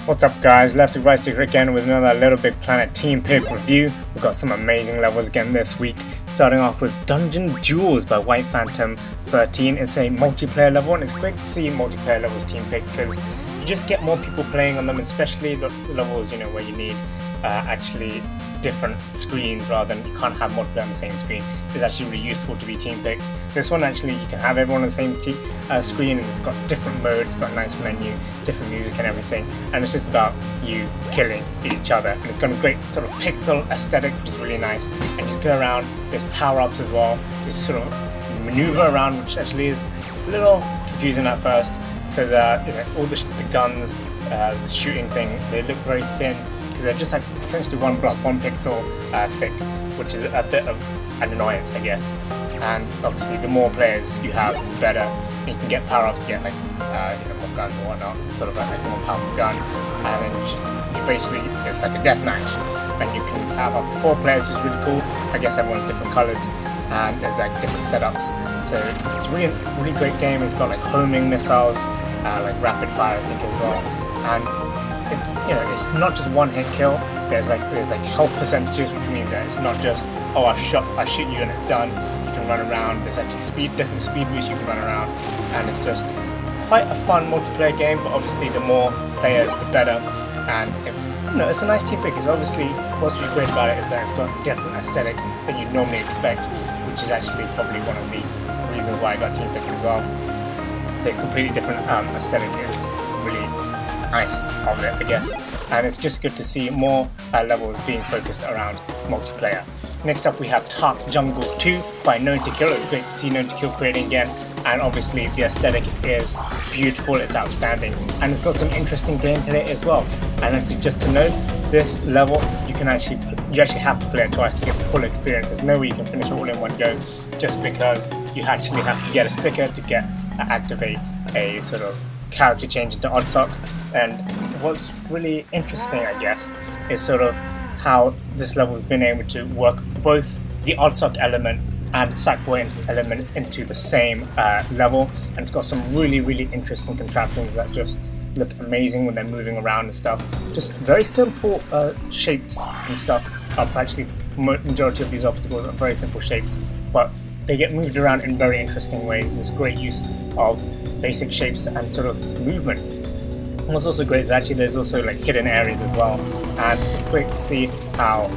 What's up guys, leftstickrightstick again with another LittleBigPlanet Team Pick review. We've got some amazing levels again this week, starting off with Duels by White Phantom 13. It's a multiplayer level and it's great to see multiplayer levels team pick because you just get more people playing on them, especially the levels where you need actually different screens rather than you can't have multiple on the same screen. It's actually really useful to be team picked. This one actually you can have everyone on the same screen, and it's got different modes, it's got a nice menu, different music and everything, and it's just about you killing each other, and it's got a great sort of pixel aesthetic which is really nice. And you just go around, there's power-ups as well, you just sort of maneuver around, which actually is a little confusing at first because all the guns, the shooting thing, they look very thin because they're just like essentially one block, 1 pixel thick, which is a bit of an annoyance, I guess. And obviously, the more players you have, the better. You can get power-ups to get like more guns or whatnot, sort of like a more powerful gun, and then basically it's like a deathmatch, and you can have up to 4 players, which is really cool. I guess everyone's different colors, and there's like different setups. So it's really great game. It's got like homing missiles, like rapid fire, I think as well, and it's not just one hit kill. There's like health percentages, which means that it's not just I shoot you and it's done. You can run around. There's actually different speed boosts you can run around, and it's just quite a fun multiplayer game. But obviously, the more players, the better. And it's it's a nice team pick. Because obviously, what's really great about it is that it's got a different aesthetic than you'd normally expect, which is actually probably one of the reasons why I got team picked as well. The completely different aesthetic is really nice of it, I guess, and it's just good to see more levels being focused around multiplayer. Next up we have Tahk Jungle II by knowntokill. It's great to see knowntokill creating again, and obviously the aesthetic is beautiful, it's outstanding, and it's got some interesting gameplay as well. And actually, just to note, this level you actually have to play it twice to get the full experience. There's no way you can finish it all in one go, just because you actually have to get a sticker to activate a sort of character change into Oddsock. And what's really interesting, I guess, is sort of how this level has been able to work both the Oddsock element and the Sackboy element into the same level, and it's got some really interesting contraptions that just look amazing when they're moving around and stuff. Just very simple shapes and stuff. Actually, majority of these obstacles are very simple shapes, but they get moved around in very interesting ways, and there's great use of basic shapes and sort of movement. What's also great is actually there's also like hidden areas as well, and it's great to see how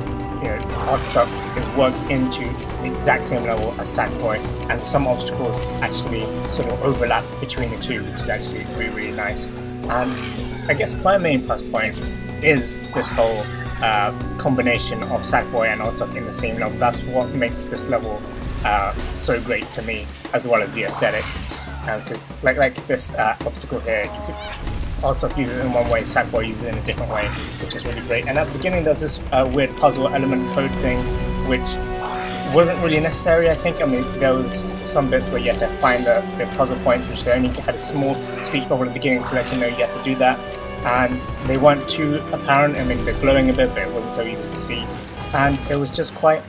Oddsock is worked into the exact same level as Sackboy, and some obstacles actually sort of overlap between the two, which is actually really nice. And I guess my main plus point is this whole combination of Sackboy and Oddsock in the same level. That's what makes this level so great to me, as well as the aesthetic. Because like this obstacle here, Oddsock uses it in one way, Sackboy uses it in a different way, which is really great. And at the beginning there's this weird puzzle element code thing, which wasn't really necessary, I think. I mean, there was some bits where you had to find the puzzle points, which they only had a small speech bubble at the beginning to let you know you had to do that. And they weren't too apparent. I mean, they're glowing a bit, but it wasn't so easy to see. And it was just quite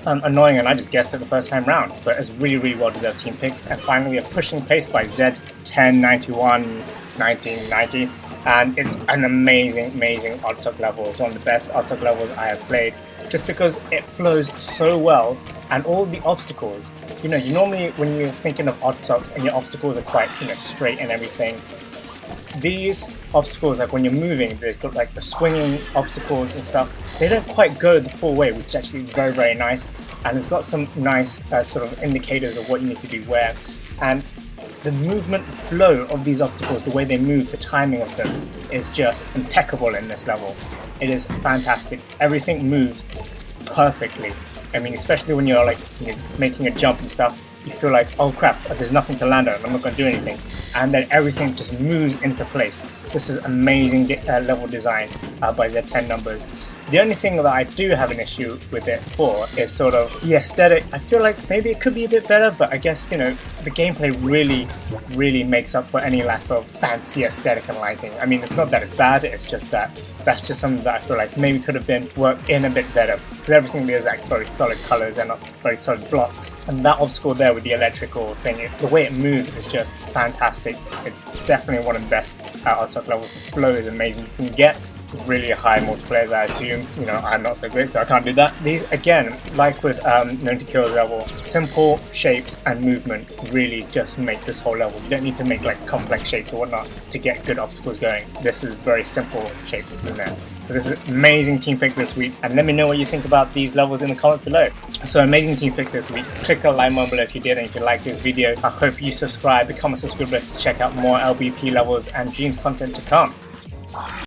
annoying, and I just guessed it the first time round. But it's really well deserved team pick. And finally, a pushing pace by Z1091 1990, and it's an amazing Oddsock level. It's one of the best Oddsock levels I have played, just because it flows so well, and all the obstacles, you normally when you're thinking of Oddsock and your obstacles are quite straight and everything, these obstacles, like when you're moving, they've got like the swinging obstacles and stuff, they don't quite go the full way, which is actually very nice. And it's got some nice sort of indicators of what you need to do where, and the movement flow of these obstacles, the way they move, the timing of them is just impeccable in this level. It is fantastic. Everything moves perfectly. I mean, especially when you're making a jump and stuff, you feel like, oh crap, there's nothing to land on, I'm not going to do anything. And then everything just moves into place. This is amazing level design by Z10 numbers. The only thing that I do have an issue with it for is sort of the aesthetic. I feel like maybe it could be a bit better, but I guess, the gameplay really makes up for any lack of fancy aesthetic and lighting. I mean, it's not that it's bad, it's just that that's just something that I feel like maybe could have been worked in a bit better, because everything there is like very solid colors and very solid blocks. And that obstacle there with the electrical thing, the way it moves is just fantastic. It's definitely one of the best Oddsock levels. The flow is amazing. You can get really high multiplayers, I assume. You know, I'm not so great, so I can't do that. These, again, like with Known to Kill's level, simple shapes and movement really just make this whole level. You don't need to make like complex shapes or whatnot to get good obstacles going. This is very simple shapes in there. So this is amazing team pick this week, and let me know what you think about these levels in the comments below. So amazing team picks this week. Click the like button below if you did, and if you like this video, I hope you subscribe, become a subscriber to check out more LBP levels and Dreams content to come.